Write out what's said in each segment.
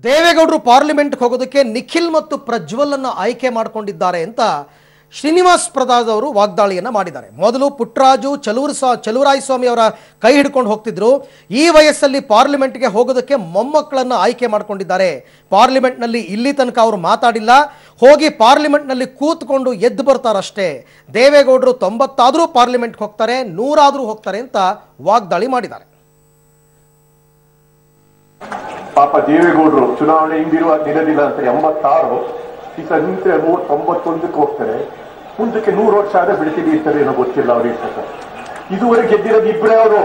ದೇವೇಗೌಡರು ಪಾರ್ಲಿಮೆಂಟ್ಗೆ ಹೋಗೋದಕ್ಕೆ ನಿಖಿಲ್ ಮತ್ತು ಪ್ರಜ್ವಲ್ ಅನ್ನು ಆಯ್ಕೆ ಮಾಡಿಕೊಂಡಿದ್ದಾರೆ ಅಂತ ಶ್ರೀನಿವಾಸ್ ಪ್ರಸಾದ್ ಅವರು ವಾಗ್ದಾಳಿಯನ್ನು ಮಾಡಿದ್ದಾರೆ. ಮೊದಲು ಪುಟ್ಟರಾಜು ಚಲುವರಾಯಸ್ವಾಮಿ ಅವರ ಕೈ ಹಿಡ್ಕೊಂಡು ಹೋಗ್ತಿದ್ರು. ಈ ವಯಸ್ಸಲ್ಲಿ ಪಾರ್ಲಿಮೆಂಟ್ಗೆ ಹೋಗೋದಕ್ಕೆ ಮೊಮ್ಮಕ್ಕಳನ್ನು ಆಯ್ಕೆ ಮಾಡಿಕೊಂಡಿದ್ದಾರೆ. ಪಾರ್ಲಿಮೆಂಟ್ನಲ್ಲಿ ಇಲ್ಲಿ ತನಕ ಅವರು ಮಾತಾಡಿಲ್ಲ, ಹೋಗಿ ಪಾರ್ಲಿಮೆಂಟ್ನಲ್ಲಿ ಕೂತ್ಕೊಂಡು ಎದ್ದು ಬರ್ತಾರಷ್ಟೇ. ದೇವೇಗೌಡರು 90 ಆದರೂ ಪಾರ್ಲಿಮೆಂಟ್ಗೆ ಹೋಗ್ತಾರೆ, 100 ಆದರೂ ಹೋಗ್ತಾರೆ ಅಂತ ವಾಗ್ದಾಳಿ ಮಾಡಿದ್ದಾರೆ. ಪಾಪ ದೇವೇಗೌಡರು ಚುನಾವಣೆ ಹಿಂದಿರುವ ದಿನದಿಲ್ಲ ಅಂತ 86 ಈಗ ನಿಂತರೆ 91ಕ್ಕೆ ಹೋಗ್ತಾರೆ. ಮುಂದಕ್ಕೆ 100 ವರ್ಷ ಆದ್ರೆ ಬಿಡ್ತೀವಿ ಇರ್ತಾರೆ ಏನೋ ಗೊತ್ತಿಲ್ಲ ಅವ್ರಿಗೆ. ಇದುವರೆಗೆ ಗೆದ್ದಿರೋದು ಇಬ್ಬರೇ, ಅವರು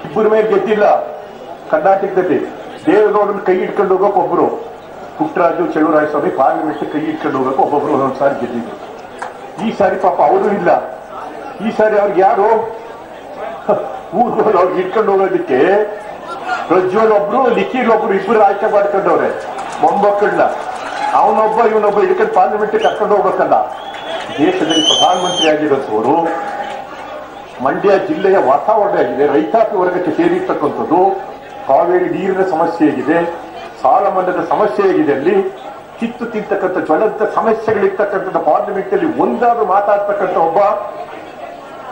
ಇಬ್ಬರ ಮೇಲೆ ಗೆದ್ದಿಲ್ಲ ಕರ್ನಾಟಕದಲ್ಲಿ. ದೇವೇಗೌಡರನ್ನ ಕೈ ಇಟ್ಕೊಂಡು ಹೋಗಕ್ಕೆ ಒಬ್ಬರು, ಪುಟ್ಟರಾಜು ಚಲುವರಾಯಸ್ವಾಮಿ ಪಾರ್ಲಿಮೆಂಟ್ ಕೈ ಇಟ್ಕೊಂಡು ಹೋಗಕ್ಕೆ ಒಬ್ಬೊಬ್ರು ಒಂದೊಂದು ಸಾರಿ ಗೆದ್ದಿದ್ರು. ಈ ಸಾರಿ ಪಾಪ ಅವರು ಇಲ್ಲ. ಈ ಸಾರಿ ಅವ್ರಿಗೆ ಯಾರು ಊರುಗಳು ಅವ್ರಿಗೆ ಇಟ್ಕೊಂಡು ಹೋಗೋದಕ್ಕೆ ಪ್ರಜ್ವಲ್ ಒಬ್ರು, ನಿಖಿಲ್ ಒಬ್ರು, ಇಬ್ಬರು ಆಯ್ಕೆ ಮಾಡ್ಕೊಂಡವ್ರೆ ಮೊಮ್ಮಕ್ಕಳನ್ನ. ಅವನೊಬ್ಬ ಇವನೊಬ್ಬ ಇದಕ್ಕೆ ಪಾರ್ಲಿಮೆಂಟ್ ಕರ್ಕೊಂಡು ಹೋಗ್ಬೇಕಲ್ಲ. ದೇಶದಲ್ಲಿ ಪ್ರಧಾನಮಂತ್ರಿ ಆಗಿರೋದವರು ಮಂಡ್ಯ ಜಿಲ್ಲೆಯ ವಾತಾವರಣ ಆಗಿದೆ, ರೈತಾಪಿ ವರ್ಗಕ್ಕೆ ಸೇರಿರ್ತಕ್ಕಂಥದ್ದು, ಕಾವೇರಿ ನೀರಿನ ಸಮಸ್ಯೆ ಆಗಿದೆ, ಸಾಲ ಮನ್ನದ ಸಮಸ್ಯೆ ಆಗಿದೆ, ಅಲ್ಲಿ ಕಿತ್ತು ತಿಂತಕ್ಕಂಥ ಜ್ವಲಂತ ಸಮಸ್ಯೆಗಳಿರ್ತಕ್ಕಂಥ ಪಾರ್ಲಿಮೆಂಟ್ ಅಲ್ಲಿ ಒಂದಾದ್ರೂ ಮಾತಾಡ್ತಕ್ಕಂಥ ಒಬ್ಬ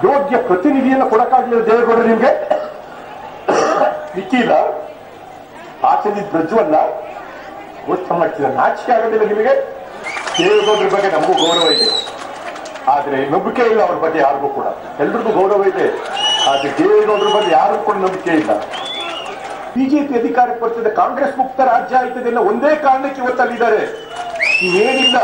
ಯೋಗ್ಯ ಪ್ರತಿನಿಧಿಯನ್ನು ಕೊಡಕ್ಕಾಗಲಿಲ್ಲ ದೇವೇಗೌಡರು ನಿಮ್ಗೆ. ನಿಖಿಲ ಆಚೆಂದ ಪ್ರಜ್ವಲ್ಲ ಘೋಷಣೆ ಮಾಡ್ತಿದ್ದಾರೆ. ನಾಚಿಕೆ ಆಗೋದಿಲ್ಲ ನಿಮಗೆ? ದೇವೇಗೌಡರ ಬಗ್ಗೆ ನಮಗೂ ಗೌರವ ಇದೆ, ಆದ್ರೆ ನಂಬಿಕೆ ಇಲ್ಲ ಅವ್ರ ಬಗ್ಗೆ ಯಾರಿಗೂ ಕೂಡ. ಎಲ್ರಿಗೂ ಗೌರವ ಇದೆ, ಆದ್ರೆ ದೇವೇಗೌಡರ ಬಗ್ಗೆ ಯಾರಿಗೂ ಕೂಡ ನಂಬಿಕೆ ಇಲ್ಲ. ಬಿಜೆಪಿ ಅಧಿಕಾರಕ್ಕೆ ಬರ್ತದೆ, ಕಾಂಗ್ರೆಸ್ ಮುಕ್ತ ರಾಜ್ಯ ಆಯ್ತದೆ ಅನ್ನೋ ಒಂದೇ ಕಾರಣಕ್ಕೆ ಇವತ್ತಲ್ಲಿದ್ದಾರೆ. ಇವೇನಿಲ್ಲ.